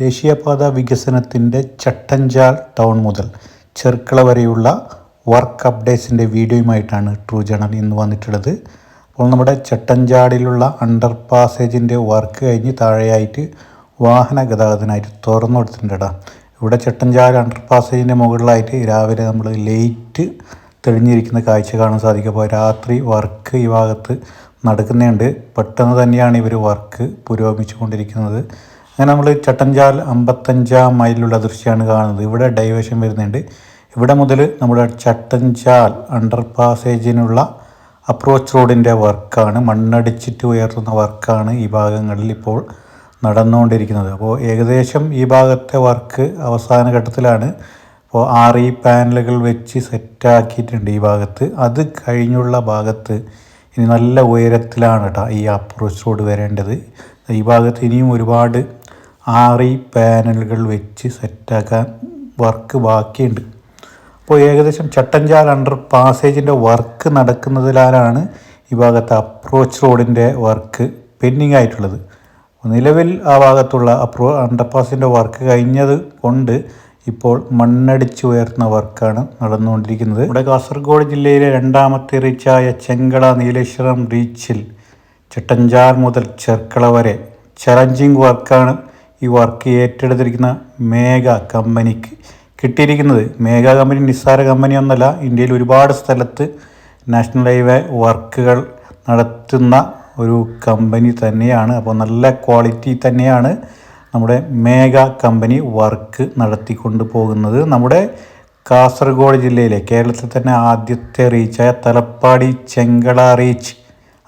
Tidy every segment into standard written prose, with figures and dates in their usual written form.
ദേശീയപാത വികസനത്തിൻ്റെ ചട്ടഞ്ചാൽ ടൗൺ മുതൽ ചെർക്കള വരെയുള്ള വർക്ക് അപ്ഡേറ്റ്സിൻ്റെ വീഡിയോയുമായിട്ടാണ് ട്രൂ ജേണൽ ഇന്ന് വന്നിട്ടുള്ളത്. അപ്പോൾ നമ്മുടെ ചട്ടഞ്ചാലിലുള്ള അണ്ടർ പാസേജിൻ്റെ വർക്ക് കഴിഞ്ഞ് താഴെയായിട്ട് വാഹന ഗതാഗതത്തിനായിട്ട് തുറന്നു കൊടുത്തിട്ടുണ്ട്. ഇവിടെ ചട്ടഞ്ചാൽ അണ്ടർ പാസേജിൻ്റെ മുകളിലായിട്ട് രാവിലെ നമ്മൾ ലൈറ്റ് തെളിഞ്ഞിരിക്കുന്ന കാഴ്ച കാണാൻ സാധിക്കും. അപ്പോൾ രാത്രി വർക്ക് ഈ ഭാഗത്ത് നടക്കുന്നുണ്ട്. പെട്ടെന്ന് തന്നെയാണ് ഇവർ വർക്ക് പുരോഗമിച്ചു കൊണ്ടിരിക്കുന്നത്. അങ്ങനെ നമ്മൾ ചട്ടഞ്ചാൽ 55 മൈലിലുള്ള ദൃശ്യമാണ് കാണുന്നത്. ഇവിടെ ഡൈവേഷൻ വരുന്നുണ്ട്. ഇവിടെ മുതൽ നമ്മുടെ ചട്ടഞ്ചാൽ അണ്ടർ പാസേജിനുള്ള അപ്രോച്ച് റോഡിൻ്റെ വർക്കാണ്, മണ്ണടിച്ചിട്ട് ഉയർത്തുന്ന വർക്കാണ് ഈ ഭാഗങ്ങളിൽ ഇപ്പോൾ നടന്നുകൊണ്ടിരിക്കുന്നത്. അപ്പോൾ ഏകദേശം ഈ ഭാഗത്തെ വർക്ക് അവസാന ഘട്ടത്തിലാണ്. അപ്പോൾ 6 പാനലുകൾ വെച്ച് സെറ്റാക്കിയിട്ടുണ്ട് ഈ ഭാഗത്ത്. അത് കഴിഞ്ഞുള്ള ഭാഗത്ത് ഇനി നല്ല ഉയരത്തിലാണ് ഈ അപ്രോച്ച് റോഡ് വരേണ്ടത്. ഈ ഭാഗത്ത് ഇനിയും ഒരുപാട് 6 പാനലുകൾ വെച്ച് സെറ്റാക്കാൻ വർക്ക് ബാക്കിയുണ്ട്. അപ്പോൾ ഏകദേശം ചട്ടഞ്ചാൽ അണ്ടർ പാസേജിൻ്റെ വർക്ക് നടക്കുന്നതിലാണ് ഈ ഭാഗത്ത് അപ്രോച്ച് റോഡിൻ്റെ വർക്ക് പെൻഡിങ് ആയിട്ടുള്ളത്. നിലവിൽ ആ ഭാഗത്തുള്ള അണ്ടർ പാസിൻ്റെ വർക്ക് കഴിഞ്ഞത് കൊണ്ട് ഇപ്പോൾ മണ്ണടിച്ച് ഉയർത്തുന്ന വർക്കാണ് നടന്നുകൊണ്ടിരിക്കുന്നത്. ഇവിടെ കാസർഗോഡ് ജില്ലയിലെ രണ്ടാമത്തെ റീച്ചായ ചെങ്കള നീലേശ്വരം റീച്ചിൽ ചട്ടഞ്ചാൽ മുതൽ ചെർക്കള വരെ ചലഞ്ചിങ് വർക്കാണ് ഈ വർക്ക് ഏറ്റെടുത്തിരിക്കുന്ന മേഘ കമ്പനിക്ക് കിട്ടിയിരിക്കുന്നത്. മേഘ കമ്പനി നിസ്സാര കമ്പനിയൊന്നുമല്ല. ഇന്ത്യയിൽ ഒരുപാട് സ്ഥലത്ത് നാഷണൽ ഹൈവേ വർക്കുകൾ നടത്തുന്ന ഒരു കമ്പനി തന്നെയാണ്. അപ്പോൾ നല്ല ക്വാളിറ്റി തന്നെയാണ് നമ്മുടെ മേഘ കമ്പനി വർക്ക് നടത്തിക്കൊണ്ട് പോകുന്നത്. നമ്മുടെ കാസർഗോഡ് ജില്ലയിലെ കേരളത്തിൽ തന്നെ ആദ്യത്തെ റീച്ചായ തലപ്പാടി ചെങ്കള റീച്ച്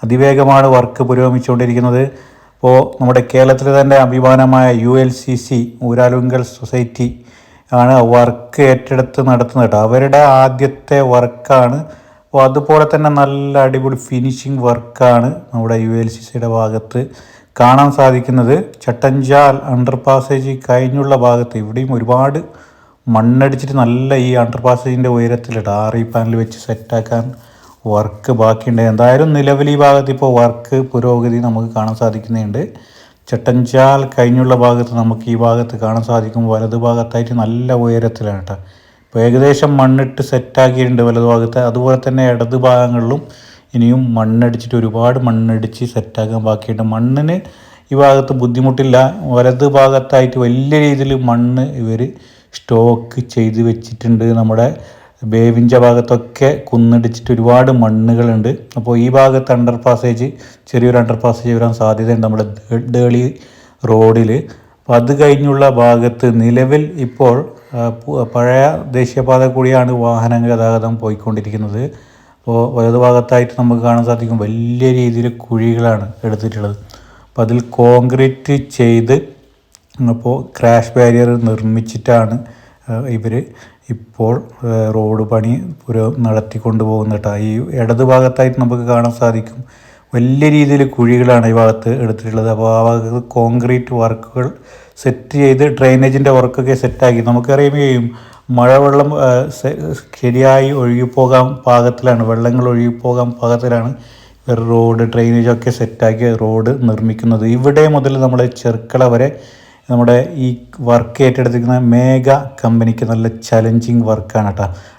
അതിവേഗമാണ് വർക്ക് പുരോഗമിച്ചുകൊണ്ടിരിക്കുന്നത്. അപ്പോൾ നമ്മുടെ കേരളത്തിലെ തന്നെ അഭിമാനമായ ULCC ഊരാലുങ്കൽ സൊസൈറ്റി ആണ് വർക്ക് ഏറ്റെടുത്ത് നടത്തുന്നത്. അവരുടെ ആദ്യത്തെ വർക്കാണ്. അപ്പോൾ അതുപോലെ തന്നെ നല്ല അടിപൊളി ഫിനിഷിംഗ് വർക്കാണ് നമ്മുടെ ULCCയുടെ ഭാഗത്ത് കാണാൻ സാധിക്കുന്നത്. ചട്ടഞ്ചാൽ അണ്ടർ പാസേജ് കഴിഞ്ഞുള്ള ഭാഗത്ത് ഇവിടെയും ഒരുപാട് മണ്ണടിച്ചിട്ട് നല്ല ഈ അണ്ടർ പാസേജിൻ്റെ ഉയരത്തിലിട്ട് 6 പാനൽ വെച്ച് സെറ്റാക്കാൻ വർക്ക് ബാക്കിയുണ്ട്. എന്തായാലും നിലവിൽ ഈ ഭാഗത്ത് ഇപ്പോൾ വർക്ക് പുരോഗതി നമുക്ക് കാണാൻ സാധിക്കുന്നുണ്ട്. ചട്ടഞ്ചാൽ കഴിഞ്ഞുള്ള ഭാഗത്ത് നമുക്ക് ഈ ഭാഗത്ത് കാണാൻ സാധിക്കും. വലതു ഭാഗത്തായിട്ട് നല്ല ഉയരത്തിലാണ് ഇപ്പോൾ ഏകദേശം മണ്ണിട്ട് സെറ്റാക്കിയിട്ടുണ്ട് വലതു ഭാഗത്ത്. അതുപോലെ തന്നെ ഇടത് ഭാഗങ്ങളിലും ഇനിയും മണ്ണടിച്ചിട്ട് ഒരുപാട് മണ്ണടിച്ച് സെറ്റാക്കാൻ ബാക്കിയുണ്ട്. മണ്ണിന് ഈ ഭാഗത്ത് ബുദ്ധിമുട്ടില്ല. വലത് ഭാഗത്തായിട്ട് വലിയ രീതിയിൽ മണ്ണ് ഇവർ സ്റ്റോക്ക് ചെയ്ത് വെച്ചിട്ടുണ്ട്. നമ്മുടെ ബേവിഞ്ച ഭാഗത്തൊക്കെ കുന്നിടിച്ചിട്ട് ഒരുപാട് മണ്ണുകളുണ്ട്. അപ്പോൾ ഈ ഭാഗത്ത് അണ്ടർ പാസേജ് ചെറിയൊരു അണ്ടർ പാസേജ് വരാൻ സാധ്യതയുണ്ട് നമ്മുടെ ദേളി റോഡിൽ. അപ്പോൾ അത് കഴിഞ്ഞുള്ള ഭാഗത്ത് നിലവിൽ ഇപ്പോൾ പഴയ ദേശീയപാത കൂടിയാണ് വാഹന ഗതാഗതം പോയിക്കൊണ്ടിരിക്കുന്നത്. അപ്പോൾ വലതു ഭാഗത്തായിട്ട് നമുക്ക് കാണാൻ സാധിക്കും വലിയ രീതിയിൽ കുഴികളാണ് എടുത്തിട്ടുള്ളത്. അപ്പോൾ അതിൽ കോൺക്രീറ്റ് ചെയ്ത് അപ്പോൾ ക്രാഷ് ബാരിയർ നിർമ്മിച്ചിട്ടാണ് ഇവർ ഇപ്പോൾ റോഡ് പണി നടത്തിക്കൊണ്ട് പോകുന്നത്. ഈ ഇടത് ഭാഗത്തായിട്ട് നമുക്ക് കാണാൻ സാധിക്കും വലിയ രീതിയിൽ കുഴികളാണ് ഈ ഭാഗത്ത് എടുത്തിട്ടുള്ളത്. അപ്പോൾ ആ ഭാഗത്ത് കോൺക്രീറ്റ് വർക്കുകൾ സെറ്റ് ചെയ്ത് ഡ്രെയിനേജിൻ്റെ വർക്കൊക്കെ സെറ്റാക്കി. നമുക്കറിയാം മഴവെള്ളം ശരിയായി ഒഴുകിപ്പോകാൻ പാകത്തിലാണ്, വെള്ളങ്ങൾ ഒഴുകിപ്പോകാൻ പാകത്തിലാണ് റോഡ് ഡ്രെയിനേജൊക്കെ സെറ്റാക്കി റോഡ് നിർമ്മിക്കുന്നത്. ഇവിടെ മുതൽ നമ്മുടെ ചെർക്കള വരെ നമ്മുടെ ഈ വർക്ക് ഏറ്റെടുത്തിരിക്കുന്ന മേഘ കമ്പനിക്ക് നല്ല ചലഞ്ചിങ് വർക്കാണ്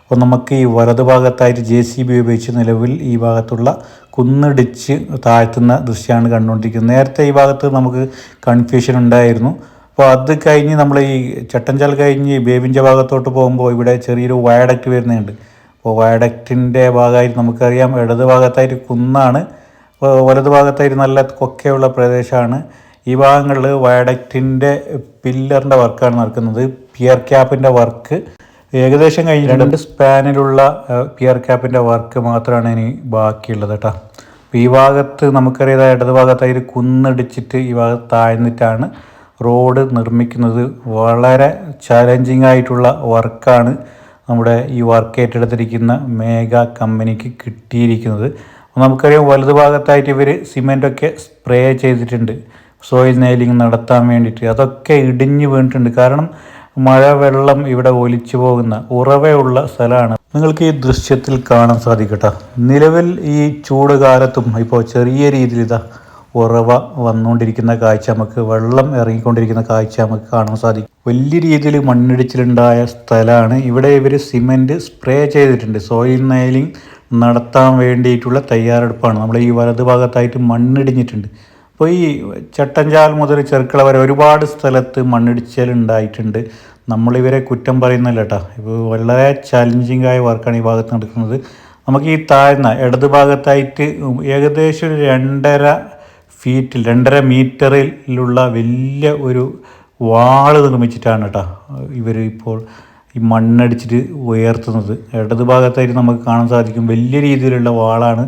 അപ്പോൾ നമുക്ക് ഈ വലതു ഭാഗത്തായിട്ട് JCB ഉപയോഗിച്ച് നിലവിൽ ഈ ഭാഗത്തുള്ള കുന്നിടിച്ച് താഴ്ത്തുന്ന ദൃശ്യമാണ് കണ്ടുകൊണ്ടിരിക്കുന്നത്. നേരത്തെ ഈ ഭാഗത്ത് നമുക്ക് കൺഫ്യൂഷൻ ഉണ്ടായിരുന്നു. അപ്പോൾ അത് കഴിഞ്ഞ് നമ്മൾ ഈ ചട്ടഞ്ചാൽ കഴിഞ്ഞ് ബേബിഞ്ച ഭാഗത്തോട്ട് പോകുമ്പോൾ ഇവിടെ ചെറിയൊരു വയഡക്റ്റ് വരുന്നുണ്ട്. അപ്പോൾ വയഡക്റ്റിൻ്റെ ഭാഗമായിട്ട് നമുക്കറിയാം ഇടത് ഭാഗത്തായിട്ട് കുന്നാണ്, വലതു ഭാഗത്തായിട്ട് നല്ല കൊക്കയുള്ള പ്രദേശമാണ്. ഈ ഭാഗങ്ങളിൽ വയഡക്റ്റിൻ്റെ പില്ലറിൻ്റെ വർക്കാണ് നടക്കുന്നത്. പിയർ ക്യാപ്പിൻ്റെ വർക്ക് ഏകദേശം കഴിഞ്ഞ് 2 സ്പാനിലുള്ള പിയർ ക്യാപ്പിൻ്റെ വർക്ക് മാത്രമാണ് ഇനി ബാക്കിയുള്ളത് അപ്പോൾ ഈ ഭാഗത്ത് നമുക്കറിയാം ഇടത് ഭാഗത്തായിട്ട് കുന്നിടിച്ചിട്ട് ഈ ഭാഗത്ത് താഴ്ന്നിട്ടാണ് റോഡ് നിർമ്മിക്കുന്നത്. വളരെ ചാലഞ്ചിങ് ആയിട്ടുള്ള വർക്കാണ് നമ്മുടെ ഈ വർക്ക് ഏറ്റെടുത്തിരിക്കുന്ന മേഘ കമ്പനിക്ക് കിട്ടിയിരിക്കുന്നത്. നമുക്കറിയാം വലതു ഭാഗത്തായിട്ട് ഇവർ സിമെൻറ്റൊക്കെ സ്പ്രേ ചെയ്തിട്ടുണ്ട് സോയിൽ നെയിലിംഗ് നടത്താൻ വേണ്ടിയിട്ട്. അതൊക്കെ ഇടിഞ്ഞ് വീണിട്ടുണ്ട്. കാരണം മഴ വെള്ളം ഇവിടെ ഒലിച്ചു പോകുന്ന ഉറവയുള്ള സ്ഥലമാണ്. നിങ്ങൾക്ക് ഈ ദൃശ്യത്തിൽ കാണാൻ സാധിക്കട്ടെ. നിലവിൽ ഈ ചൂട് കാലത്തും ഇപ്പോൾ ചെറിയ രീതിയിൽ ഉറവ വന്നുകൊണ്ടിരിക്കുന്ന കാഴ്ച നമുക്ക്, വെള്ളം ഇറങ്ങിക്കൊണ്ടിരിക്കുന്ന കാഴ്ച നമുക്ക് കാണാൻ സാധിക്കും. വലിയ രീതിയിൽ മണ്ണിടിച്ചിലുണ്ടായ സ്ഥലമാണ്. ഇവിടെ ഇവർ സിമെൻറ്റ് സ്പ്രേ ചെയ്തിട്ടുണ്ട്. സോയിൽ നൈലിംഗ് നടത്താൻ വേണ്ടിയിട്ടുള്ള തയ്യാറെടുപ്പാണ്. നമ്മൾ ഈ വലത് ഭാഗത്തായിട്ട് മണ്ണിടിഞ്ഞിട്ടുണ്ട്. അപ്പോൾ ഈ ചട്ടഞ്ചാൽ മുതൽ ചെർക്കള വരെ ഒരുപാട് സ്ഥലത്ത് മണ്ണിടിച്ചിലുണ്ടായിട്ടുണ്ട്. നമ്മളിവരെ കുറ്റം പറയുന്നില്ല കേട്ടോ. ഇപ്പോൾ വളരെ ചാലഞ്ചിങ് ആയ വർക്കാണ് ഈ ഭാഗത്ത് നടക്കുന്നത്. നമുക്ക് ഈ താഴ്ന്ന ഇടത് ഭാഗത്തായിട്ട് ഏകദേശം ഒരു 2.5 മീറ്ററിലുള്ള വലിയ ഒരു വാള് നിർമ്മിച്ചിട്ടാണ് കേട്ടോ ഇവർ ഇപ്പോൾ ഈ മണ്ണടിച്ചിട്ട് ഉയർത്തുന്നത്. ഇടത് ഭാഗത്തായിട്ട് നമുക്ക് കാണാൻ സാധിക്കും വലിയ രീതിയിലുള്ള വാളാണ്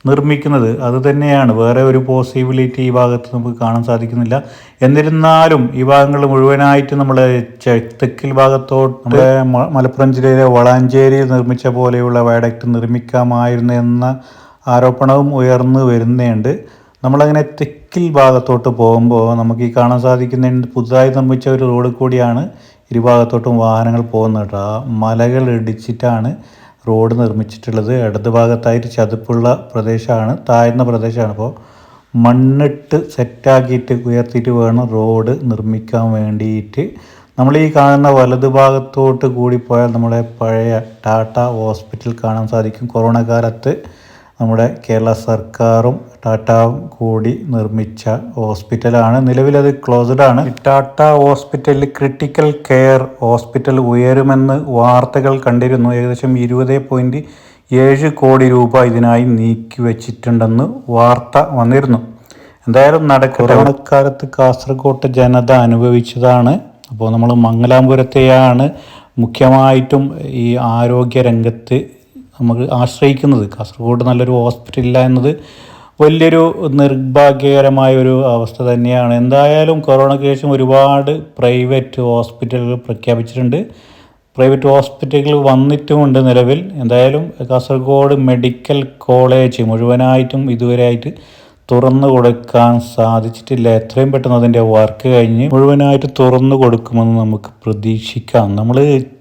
നിർമ്മിക്കുന്നത്. അത് തന്നെയാണ്, വേറെ ഒരു പോസിബിലിറ്റി ഈ ഭാഗത്ത് നമുക്ക് കാണാൻ സാധിക്കുന്നില്ല. എന്നിരുന്നാലും ഈ ഭാഗങ്ങൾ മുഴുവനായിട്ട് നമ്മുടെ തെക്കിൽ ഭാഗത്തോട്ട് നമ്മുടെ മലപ്പുറം ജില്ലയിലെ വളാഞ്ചേരിയിൽ നിർമ്മിച്ച പോലെയുള്ള വയഡക്റ്റ് നിർമ്മിക്കാമായിരുന്നു എന്ന ആരോപണവും ഉയർന്നു വരുന്നുണ്ട്. നമ്മളങ്ങനെ തെക്കിൽ ഭാഗത്തോട്ട് പോകുമ്പോൾ നമുക്ക് ഈ കാണാൻ സാധിക്കുന്നുണ്ട് പുതുതായി നിർമ്മിച്ച ഒരു റോഡ് കൂടിയാണ് ഇരുഭാഗത്തോട്ടും വാഹനങ്ങൾ പോകുന്നത് കേട്ടോ. ആ മലകൾ ഇടിച്ചിട്ടാണ് റോഡ് നിർമ്മിച്ചിട്ടുള്ളത്. ഇടത് ഭാഗത്തായിട്ട് ചതുപ്പുള്ള പ്രദേശമാണ്, താഴ്ന്ന പ്രദേശമാണ്. അപ്പോൾ മണ്ണിട്ട് സെറ്റാക്കിയിട്ട് ഉയർത്തിയിട്ട് വേണം റോഡ് നിർമ്മിക്കാൻ വേണ്ടിയിട്ട്. നമ്മൾ ഈ കാണുന്ന വലത് ഭാഗത്തോട്ട് കൂടി പോയാൽ നമ്മുടെ പഴയ ടാറ്റ ഹോസ്പിറ്റൽ കാണാൻ സാധിക്കും. കൊറോണ കാലത്ത് നമ്മുടെ കേരള സർക്കാരും ടാറ്റയും കൂടി നിർമ്മിച്ച ഹോസ്പിറ്റലാണ്. നിലവിലത് ക്ലോസ്ഡ് ആണ്. ടാറ്റ ഹോസ്പിറ്റലിൽ ക്രിട്ടിക്കൽ കെയർ ഹോസ്പിറ്റൽ ഉയരുമെന്ന് വാർത്തകൾ കണ്ടിരുന്നു. ഏകദേശം 20.7 കോടി രൂപ ഇതിനായി നീക്കി വച്ചിട്ടുണ്ടെന്ന് വാർത്ത വന്നിരുന്നു. എന്തായാലും കൊറോണക്കാലത്ത് കാസർഗോഡ് ജനത അനുഭവിച്ചതാണ്. അപ്പോൾ നമ്മൾ മംഗലാപുരത്തെയാണ് മുഖ്യമായിട്ടും ഈ ആരോഗ്യ രംഗത്ത് നമുക്ക് ആശ്രയിക്കുന്നത്. കാസർഗോഡ് നല്ലൊരു ഹോസ്പിറ്റലില്ല എന്നത് വലിയൊരു നിർഭാഗ്യകരമായൊരു അവസ്ഥ തന്നെയാണ്. എന്തായാലും കൊറോണയ്ക്ക് ശേഷം ഒരുപാട് പ്രൈവറ്റ് ഹോസ്പിറ്റലുകൾ പ്രഖ്യാപിച്ചിട്ടുണ്ട്. പ്രൈവറ്റ് ഹോസ്പിറ്റലുകൾ വന്നിട്ടുമുണ്ട് നിലവിൽ. എന്തായാലും കാസർഗോഡ് മെഡിക്കൽ കോളേജ് മുഴുവനായിട്ടും ഇതുവരെയായിട്ട് തുറന്നു കൊടുക്കാൻ സാധിച്ചിട്ടില്ല. എത്രയും പെട്ടെന്ന് അതിൻ്റെ വർക്ക് കഴിഞ്ഞ് മുഴുവനായിട്ട് തുറന്നു കൊടുക്കുമെന്ന് നമുക്ക് പ്രതീക്ഷിക്കാം. നമ്മൾ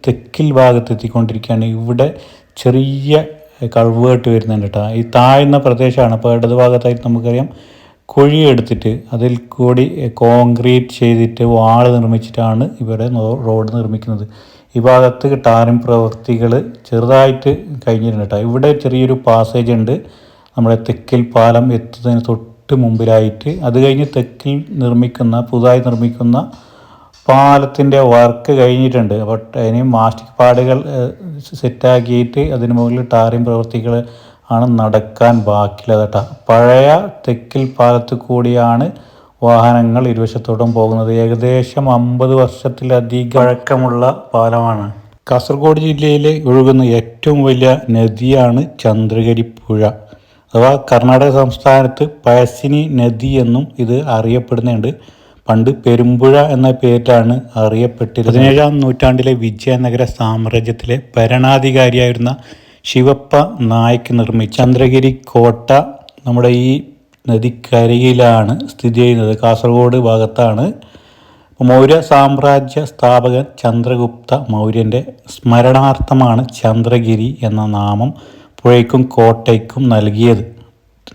തെക്കിൽ ഭാഗത്തെത്തിക്കൊണ്ടിരിക്കുകയാണ്. ഇവിടെ ചെറിയ കൾവേർട്ട് വരുന്നുണ്ട് കേട്ടോ. ഈ താഴ്ന്ന പ്രദേശമാണ്. അപ്പോൾ ഇടത് ഭാഗത്തായിട്ട് നമുക്കറിയാം കുഴിയെടുത്തിട്ട് അതിൽ കൂടി കോൺക്രീറ്റ് ചെയ്തിട്ട് വാൾ നിർമ്മിച്ചിട്ടാണ് ഇവിടെ റോഡ് നിർമ്മിക്കുന്നത്. ഈ ഭാഗത്ത് ടാറിംഗ് പ്രവൃത്തികൾ ചെറുതായിട്ട് കഴിഞ്ഞിട്ടുണ്ട് കേട്ടോ. ഇവിടെ ചെറിയൊരു പാസേജ് ഉണ്ട് നമ്മുടെ തെക്കിൽ പാലം എത്തുന്നതിന് തൊട്ട് മുമ്പിലായിട്ട്. അത് കഴിഞ്ഞ് തെക്കിൽ പുതുതായി നിർമ്മിക്കുന്ന പാലത്തിൻ്റെ വർക്ക് കഴിഞ്ഞിട്ടുണ്ട്. അപ്പോൾ ഇനി മാസ്റ്റിക് പാടുകൾ സെറ്റാക്കിയിട്ട് അതിന് മുകളിൽ ടാറിംഗ് പ്രവൃത്തികൾ ആണ് നടക്കാൻ ബാക്കിയുള്ളത് കേട്ടോ. പഴയ തെക്കിൽ പാലത്ത് കൂടിയാണ് വാഹനങ്ങൾ ഇരുവശത്തോട്ടും പോകുന്നത്. ഏകദേശം 50 വർഷത്തിലധികം പഴക്കമുള്ള പാലമാണ്. കാസർഗോഡ് ജില്ലയിൽ ഒഴുകുന്ന ഏറ്റവും വലിയ നദിയാണ് ചന്ദ്രഗിരി പുഴ, അഥവാ കർണാടക സംസ്ഥാനത്ത് പഴശ്ശിനി നദി എന്നും ഇത് അറിയപ്പെടുന്നുണ്ട്. പണ്ട് പെരുമ്പുഴ എന്ന പേരിലാണ് അറിയപ്പെട്ടിരുന്നത്. 17-ാം നൂറ്റാണ്ടിലെ വിജയനഗര സാമ്രാജ്യത്തിലെ ഭരണാധികാരിയായിരുന്ന ശിവപ്പ നായ്ക്ക് നിർമ്മിച്ച ചന്ദ്രഗിരി കോട്ട നമ്മുടെ ഈ നദിക്കരയിലാണ് സ്ഥിതി ചെയ്യുന്നത്. കാസർഗോഡ് ഭാഗത്താണ്. മൗര്യ സാമ്രാജ്യ സ്ഥാപകൻ ചന്ദ്രഗുപ്ത മൗര്യൻ്റെ സ്മരണാർത്ഥമാണ് ചന്ദ്രഗിരി എന്ന നാമം പുഴയ്ക്കും കോട്ടയ്ക്കും നൽകിയത്.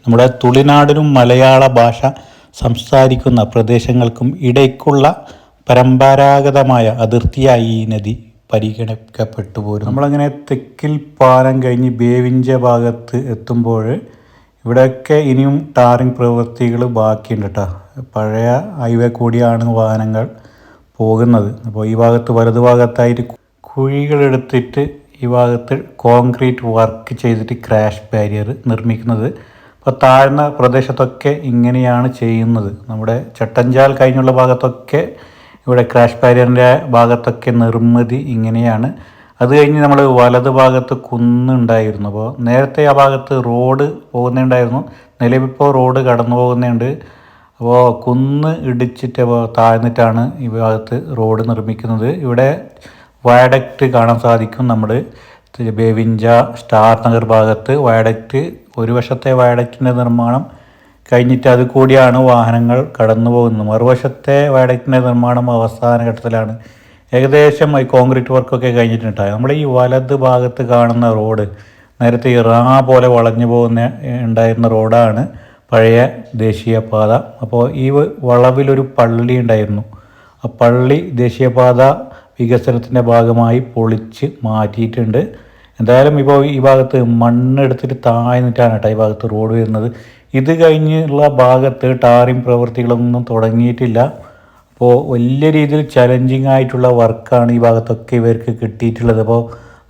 നമ്മുടെ തുളിനാടിനും മലയാള ഭാഷ സംസാരിക്കുന്ന പ്രദേശങ്ങൾക്കും ഇടയ്ക്കുള്ള പരമ്പരാഗതമായ അതിർത്തിയായി ഈ നദി പരിഗണിക്കപ്പെട്ടു പോരും. നമ്മളങ്ങനെ തെക്കിൽ പാലം കഴിഞ്ഞ് ബേവിഞ്ച ഭാഗത്ത് എത്തുമ്പോൾ ഇവിടെയൊക്കെ ഇനിയും ടാറിംഗ് പ്രവൃത്തികൾ ബാക്കിയുണ്ട് കേട്ടോ. പഴയ ഹൈവേ കൂടിയാണ് വാഹനങ്ങൾ പോകുന്നത്. അപ്പോൾ ഈ ഭാഗത്ത് വലതു ഭാഗത്തായിട്ട് കുഴികളെടുത്തിട്ട് ഈ ഭാഗത്ത് കോൺക്രീറ്റ് വർക്ക് ചെയ്തിട്ട് ക്രാഷ് ബാരിയർ നിർമ്മിക്കുന്നത്. അപ്പോൾ താഴ്ന്ന പ്രദേശത്തൊക്കെ ഇങ്ങനെയാണ് ചെയ്യുന്നത്. നമ്മുടെ ചട്ടഞ്ചാൽ കഴിഞ്ഞുള്ള ഭാഗത്തൊക്കെ ഇവിടെ ക്രാഷ് ബാരിയറിൻ്റെ ഭാഗത്തൊക്കെ നിർമ്മിതി ഇങ്ങനെയാണ്. അത് കഴിഞ്ഞ് നമ്മൾ വലത് ഭാഗത്ത് കുന്നുണ്ടായിരുന്നു. അപ്പോൾ നേരത്തെ ആ ഭാഗത്ത് റോഡ് പോകുന്നുണ്ടായിരുന്നു. നിലവിലിപ്പോൾ റോഡ് കടന്നു പോകുന്നുണ്ട്. അപ്പോൾ കുന്ന് ഇടിച്ചിട്ട് താഴ്ന്നിട്ടാണ് ഈ ഭാഗത്ത് റോഡ് നിർമ്മിക്കുന്നത്. ഇവിടെ വയഡക്റ്റ് കാണാൻ സാധിക്കും. നമ്മൾ ബേവിഞ്ച സ്റ്റാർ നഗർ ഭാഗത്ത് വയഡക്റ്റ്, ഒരു വശത്തെ വയഡക്റ്റിൻ്റെ നിർമ്മാണം കഴിഞ്ഞിട്ട് അത് കൂടിയാണ് വാഹനങ്ങൾ കടന്നു പോകുന്നത്. മറുവശത്തെ വയഡക്റ്റിൻ്റെ നിർമ്മാണം അവസാന ഘട്ടത്തിലാണ്. ഏകദേശം ഈ കോൺക്രീറ്റ് വർക്കൊക്കെ കഴിഞ്ഞിട്ടുണ്ടായി. നമ്മുടെ ഈ വലത് ഭാഗത്ത് കാണുന്ന റോഡ് നേരത്തെ ഈ പോലെ വളഞ്ഞു ഉണ്ടായിരുന്ന റോഡാണ്. പഴയ ദേശീയപാത. അപ്പോൾ ഈ വളവിലൊരു പള്ളി ഉണ്ടായിരുന്നു. ആ പള്ളി ദേശീയപാത വികസനത്തിൻ്റെ ഭാഗമായി പൊളിച്ച് മാറ്റിയിട്ടുണ്ട്. എന്തായാലും ഇപ്പോൾ ഈ ഭാഗത്ത് മണ്ണെടുത്തിട്ട് താഴ്ന്നിട്ടാണ് കേട്ടോ ഈ ഭാഗത്ത് റോഡ് വരുന്നത്. ഇത് കഴിഞ്ഞുള്ള ഭാഗത്ത് ടാറിങ് പ്രവൃത്തികളൊന്നും തുടങ്ങിയിട്ടില്ല. അപ്പോൾ വലിയ രീതിയിൽ ചലഞ്ചിങ് ആയിട്ടുള്ള വർക്കാണ് ഈ ഭാഗത്തൊക്കെ ഇവർക്ക് കിട്ടിയിട്ടുള്ളത്. അപ്പോൾ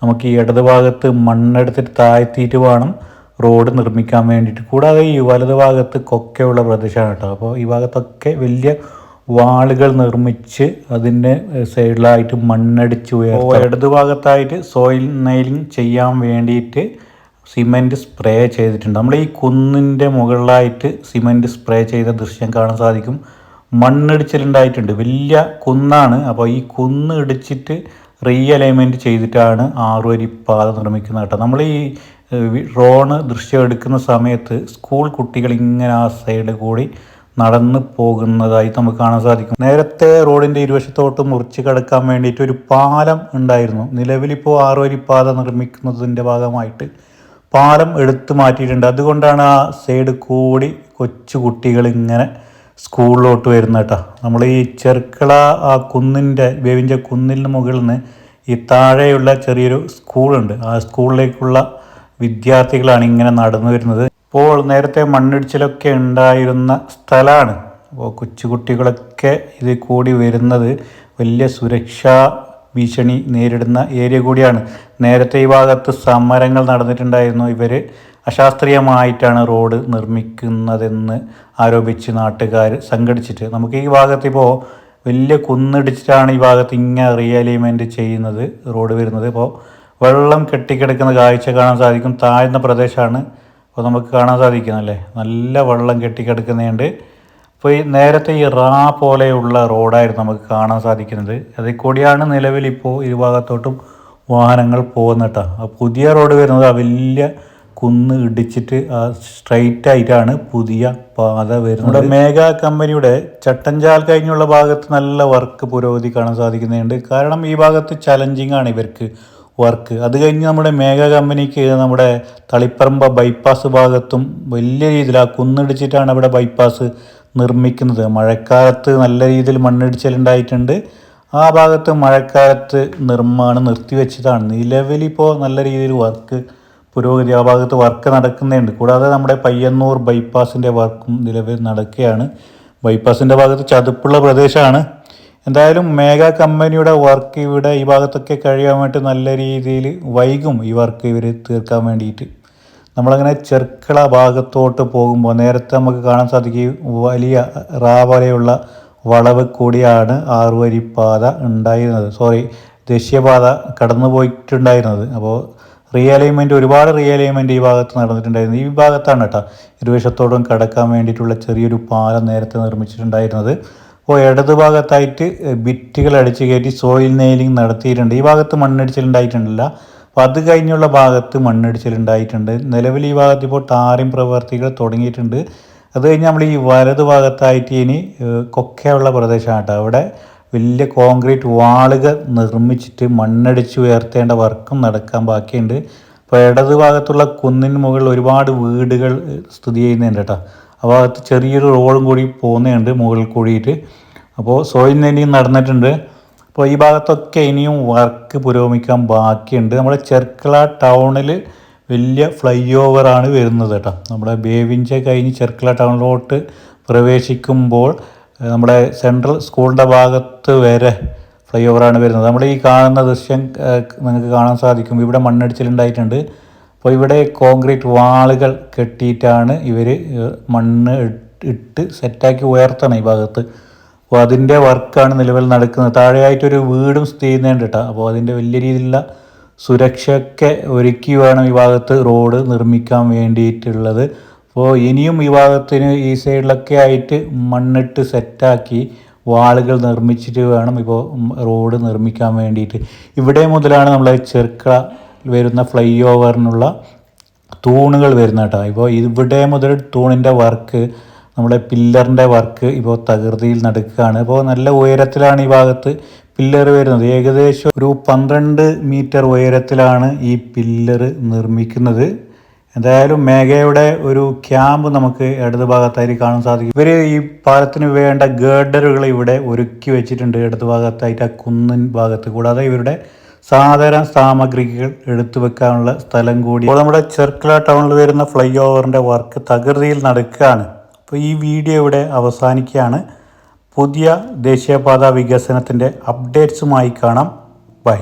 നമുക്ക് ഈ ഇടത് ഭാഗത്ത് മണ്ണെടുത്തിട്ട് താഴ്ത്തിയിട്ട് വേണം റോഡ് നിർമ്മിക്കാൻ വേണ്ടിയിട്ട്. കൂടാതെ ഈ വലത് ഭാഗത്ത് കൊക്കയുള്ള പ്രദേശമാണ് കേട്ടോ. അപ്പോൾ ഈ ഭാഗത്തൊക്കെ വലിയ വാളുകൾ നിർമ്മിച്ച് അതിൻ്റെ സൈഡിലായിട്ട് മണ്ണടിച്ച് ഉയർത്തും. ഇടത് ഭാഗത്തായിട്ട് സോയിൽ നെയിലിംഗ് ചെയ്യാൻ വേണ്ടിയിട്ട് സിമെൻറ്റ് സ്പ്രേ ചെയ്തിട്ടുണ്ട്. നമ്മൾ ഈ കുന്നിൻ്റെ മുകളിലായിട്ട് സിമെൻറ്റ് സ്പ്രേ ചെയ്ത ദൃശ്യം കാണാൻ സാധിക്കും. മണ്ണിടിച്ചിലുണ്ടായിട്ടുണ്ട്. വലിയ കുന്നാണ്. അപ്പോൾ ഈ കുന്ന് ഇടിച്ചിട്ട് റീഅലൈൻമെൻറ്റ് ചെയ്തിട്ടാണ് 6 വരി പാത നിർമ്മിക്കുന്നത് കേട്ടോ. നമ്മൾ ഈ ഡ്രോണ് ദൃശ്യം എടുക്കുന്ന സമയത്ത് സ്കൂൾ കുട്ടികൾ ഇങ്ങനെ ആ സൈഡിൽ കൂടി നടന്നു പോകുന്നതായി നമുക്ക് കാണാൻ സാധിക്കും. നേരത്തെ റോഡിൻ്റെ ഇരുവശത്തോട്ട് മുറിച്ച് കടക്കാൻ വേണ്ടിയിട്ട് ഒരു പാലം ഉണ്ടായിരുന്നു. നിലവിലിപ്പോൾ 6 വരി പാത നിർമ്മിക്കുന്നതിൻ്റെ ഭാഗമായിട്ട് പാലം എടുത്തു മാറ്റിയിട്ടുണ്ട്. അതുകൊണ്ടാണ് ആ സൈഡ് കൂടി കൊച്ചു കുട്ടികൾ ഇങ്ങനെ സ്കൂളിലോട്ട് വരുന്നത് കേട്ടോ. നമ്മൾ ഈ ചെർക്കള ആ കുന്നിൻ്റെ വേവിൻ്റെ കുന്നിന് മുകളിൽ നിന്ന് ഈ താഴെയുള്ള ചെറിയൊരു സ്കൂളുണ്ട്. ആ സ്കൂളിലേക്കുള്ള വിദ്യാർത്ഥികളാണ് ഇങ്ങനെ നടന്നു വരുന്നത്. ഇപ്പോൾ നേരത്തെ മണ്ണിടിച്ചിലൊക്കെ ഉണ്ടായിരുന്ന സ്ഥലമാണ്. അപ്പോൾ കൊച്ചുകുട്ടികളൊക്കെ ഇത് കൂടി വരുന്നത് വലിയ സുരക്ഷാ ഭീഷണി നേരിടുന്ന ഏരിയ കൂടിയാണ്. നേരത്തെ ഈ ഭാഗത്ത് സമരങ്ങൾ നടന്നിട്ടുണ്ടായിരുന്നു. ഇവർ അശാസ്ത്രീയമായിട്ടാണ് റോഡ് നിർമ്മിക്കുന്നതെന്ന് ആരോപിച്ച് നാട്ടുകാർ സംഘടിച്ചിട്ട്. നമുക്ക് ഈ ഭാഗത്ത് ഇപ്പോൾ വലിയ കുന്നിടിച്ചിട്ടാണ് ഈ ഭാഗത്ത് ഇങ്ങനെ റീഅലൈൻമെൻറ്റ് ചെയ്യുന്നത് റോഡ് വരുന്നത്. ഇപ്പോൾ വെള്ളം കെട്ടിക്കിടക്കുന്ന കാഴ്ച കാണാൻ സാധിക്കും. താഴ്ന്ന പ്രദേശമാണ്. അപ്പോൾ നമുക്ക് കാണാൻ സാധിക്കുന്നല്ലേ, നല്ല വെള്ളം കെട്ടിക്കിടക്കുന്നുണ്ട്. അപ്പോൾ ഈ നേരത്തെ ഈ പോലെയുള്ള റോഡായിരുന്നു നമുക്ക് കാണാൻ സാധിക്കുന്നത്. അതിൽ കൂടിയാണ് നിലവിലിപ്പോൾ ഇരുഭാഗത്തോട്ടും വാഹനങ്ങൾ പോകുന്നത് കേട്ടോ. ആ പുതിയ റോഡ് വരുന്നത് ആ വലിയ കുന്ന് ഇടിച്ചിട്ട് സ്ട്രൈറ്റ് ആയിട്ടാണ് പുതിയ പാത വരുന്നത്. നമ്മുടെ മേഘ കമ്പനിയുടെ ചട്ടഞ്ചാൽ കഴിഞ്ഞുള്ള ഭാഗത്ത് നല്ല വർക്ക് പുരോഗതി കാണാൻ സാധിക്കുന്നുണ്ട്. കാരണം ഈ ഭാഗത്ത് ചലഞ്ചിങ് ആണ് ഇവർക്ക് വർക്ക്. അത് കഴിഞ്ഞ് നമ്മുടെ മേഘ കമ്പനിക്ക് നമ്മുടെ തളിപ്പറമ്പ് ബൈപ്പാസ് ഭാഗത്തും വലിയ രീതിയിൽ ആ കുന്നിടിച്ചിട്ടാണ് അവിടെ ബൈപ്പാസ് നിർമ്മിക്കുന്നത്. മഴക്കാലത്ത് നല്ല രീതിയിൽ മണ്ണിടിച്ചിലുണ്ടായിട്ടുണ്ട്. ആ ഭാഗത്ത് മഴക്കാലത്ത് നിർമ്മാണം നിർത്തിവെച്ചതാണ്. നിലവിലിപ്പോൾ നല്ല രീതിയിൽ വർക്ക് പുരോഗതി ആ ഭാഗത്ത് വർക്ക് നടക്കുന്നുണ്ട്. കൂടാതെ നമ്മുടെ പയ്യന്നൂർ ബൈപ്പാസിൻ്റെ വർക്കും നിലവിൽ നടക്കുകയാണ്. ബൈപ്പാസിൻ്റെ ഭാഗത്ത് ചതുപ്പുള്ള പ്രദേശമാണ്. എന്തായാലും മേഘ കമ്പനിയുടെ വർക്ക് ഇവിടെ ഈ ഭാഗത്തൊക്കെ കഴിയാൻ വേണ്ടി നല്ല രീതിയിൽ വൈകും ഈ വർക്ക് ഇവർ തീർക്കാൻ വേണ്ടിയിട്ട്. നമ്മളങ്ങനെ ചെർക്കള ഭാഗത്തോട്ട് പോകുമ്പോൾ നേരത്തെ നമുക്ക് കാണാൻ സാധിക്കും വലിയ പോലെയുള്ള വളവ് കൂടിയാണ് 6 വരി പാത ഉണ്ടായിരുന്നത്. ദേശീയപാത കടന്നു പോയിട്ടുണ്ടായിരുന്നത്. അപ്പോൾ ഒരുപാട് റീഅലൈൻമെൻറ്റ് ഈ ഭാഗത്ത് നടന്നിട്ടുണ്ടായിരുന്നു. ഈ ഭാഗത്താണ് കേട്ടോ ഇരുവശത്തോടും കടക്കാൻ വേണ്ടിയിട്ടുള്ള ചെറിയൊരു പാലം നേരത്തെ നിർമ്മിച്ചിട്ടുണ്ടായിരുന്നത്. അപ്പോൾ ഇടത് ഭാഗത്തായിട്ട് ഭിത്തികൾ അടിച്ച് കയറ്റി സോയിൽ നെയിലിംഗ് നടത്തിയിട്ടുണ്ട്. ഈ ഭാഗത്ത് മണ്ണിടിച്ചിലുണ്ടായിട്ടുണ്ടല്ല. അപ്പോൾ അത് കഴിഞ്ഞുള്ള ഭാഗത്ത് മണ്ണിടിച്ചിലുണ്ടായിട്ടുണ്ട്. നിലവിൽ ഈ ഭാഗത്ത് ഇപ്പോൾ ടാറിങ് പ്രവർത്തികൾ തുടങ്ങിയിട്ടുണ്ട്. അത് കഴിഞ്ഞ് നമ്മൾ ഈ വലത് ഭാഗത്തായിട്ട് ഇനി കൊക്കയുള്ള പ്രദേശമാണ് കേട്ടോ. അവിടെ വലിയ കോൺക്രീറ്റ് വാളുകൾ നിർമ്മിച്ചിട്ട് മണ്ണടിച്ച് ഉയർത്തേണ്ട വർക്കും നടക്കാൻ ബാക്കിയുണ്ട്. അപ്പോൾ ഇടത് ഭാഗത്തുള്ള കുന്നിന് മുകളിൽ ഒരുപാട് വീടുകൾ സ്ഥിതി ചെയ്യുന്നുണ്ട് കേട്ടോ. ആ ഭാഗത്ത് ചെറിയൊരു റോഡും കൂടി പോകുന്നുണ്ട് മുകളിൽ കൂടിയിട്ട്. അപ്പോൾ സോയിൽ നെയിലിംഗ് നടന്നിട്ടുണ്ട്. അപ്പോൾ ഈ ഭാഗത്തൊക്കെ ഇനിയും വർക്ക് പുരോഗമിക്കാൻ ബാക്കിയുണ്ട്. നമ്മുടെ ചെർക്കള ടൗണിൽ വലിയ ഫ്ലൈ ഓവറാണ് വരുന്നത് കേട്ടോ. നമ്മുടെ ബേവിഞ്ച കഴിഞ്ഞ് ചെർക്കള ടൗണിലോട്ട് പ്രവേശിക്കുമ്പോൾ നമ്മുടെ സെൻട്രൽ സ്കൂളിൻ്റെ ഭാഗത്ത് വരെ ഫ്ലൈ ഓവറാണ് വരുന്നത്. നമ്മൾ ഈ കാണുന്ന ദൃശ്യം നിങ്ങൾക്ക് കാണാൻ സാധിക്കും. ഇവിടെ മണ്ണിടിച്ചിലുണ്ടായിട്ടുണ്ട്. അപ്പോൾ ഇവിടെ കോൺക്രീറ്റ് വാളുകൾ കെട്ടിയിട്ടാണ് ഇവർ മണ്ണ് ഇട്ട് സെറ്റാക്കി ഉയർത്തണം ഈ ഭാഗത്ത്. അപ്പോൾ അതിൻ്റെ വർക്കാണ് നിലവിൽ നടക്കുന്നത്. താഴെയായിട്ടൊരു വീടും സ്ഥിതി ചെയ്യുന്നുണ്ട് കേട്ടോ. അപ്പോൾ അതിൻ്റെ വലിയ രീതിയിലുള്ള സുരക്ഷയൊക്കെ ഒരുക്കി വേണം ഈ ഭാഗത്ത് റോഡ് നിർമ്മിക്കാൻ വേണ്ടിയിട്ടുള്ളത്. അപ്പോൾ ഇനിയും ഈ ഭാഗത്തിന് ഈ സൈഡിലൊക്കെ ആയിട്ട് മണ്ണിട്ട് സെറ്റാക്കി വാളുകൾ നിർമ്മിച്ചിട്ട് വേണം ഇപ്പോൾ റോഡ് നിർമ്മിക്കാൻ വേണ്ടിയിട്ട്. ഇവിടെ മുതലാണ് നമ്മളെ ചെർക്കള വരുന്ന ഫ്ലൈ ഓവറിനുള്ള തൂണുകൾ വരുന്ന കേട്ടോ. ഇപ്പോൾ ഇവിടെ മുതൽ തൂണിൻ്റെ വർക്ക് നമ്മുടെ പില്ലറിൻ്റെ വർക്ക് ഇപ്പോൾ തകൃതിയിൽ നടക്കുകയാണ്. ഇപ്പോൾ നല്ല ഉയരത്തിലാണ് ഈ ഭാഗത്ത് പില്ലർ വരുന്നത്. ഏകദേശം ഒരു 12 മീറ്റർ ഉയരത്തിലാണ് ഈ പില്ലർ നിർമ്മിക്കുന്നത്. എന്തായാലും മേഘയുടെ ഒരു ക്യാമ്പ് നമുക്ക് ഇടത് ഭാഗത്തായിട്ട് കാണാൻ സാധിക്കും. ഇവർ ഈ പാലത്തിന് വേണ്ട ഗേർഡറുകൾ ഇവിടെ ഒരുക്കി വെച്ചിട്ടുണ്ട് ഇടത് ഭാഗത്തായിട്ട്, ആ കുന്നിൻ ഭാഗത്ത്. കൂടാതെ ഇവരുടെ സാധാരണ സാമഗ്രികൾ എടുത്തു വെക്കാനുള്ള സ്ഥലം കൂടി. അപ്പോൾ നമ്മുടെ ചെർക്കള ടൗണിൽ വരുന്ന ഫ്ലൈ ഓവറിൻ്റെ വർക്ക് തകൃതിയിൽ നടക്കുകയാണ്. അപ്പോൾ ഈ വീഡിയോ ഇവിടെ അവസാനിക്കുകയാണ്. പുതിയ ദേശീയപാത വികസനത്തിൻ്റെ അപ്ഡേറ്റ്സുമായി കാണാം. ബൈ.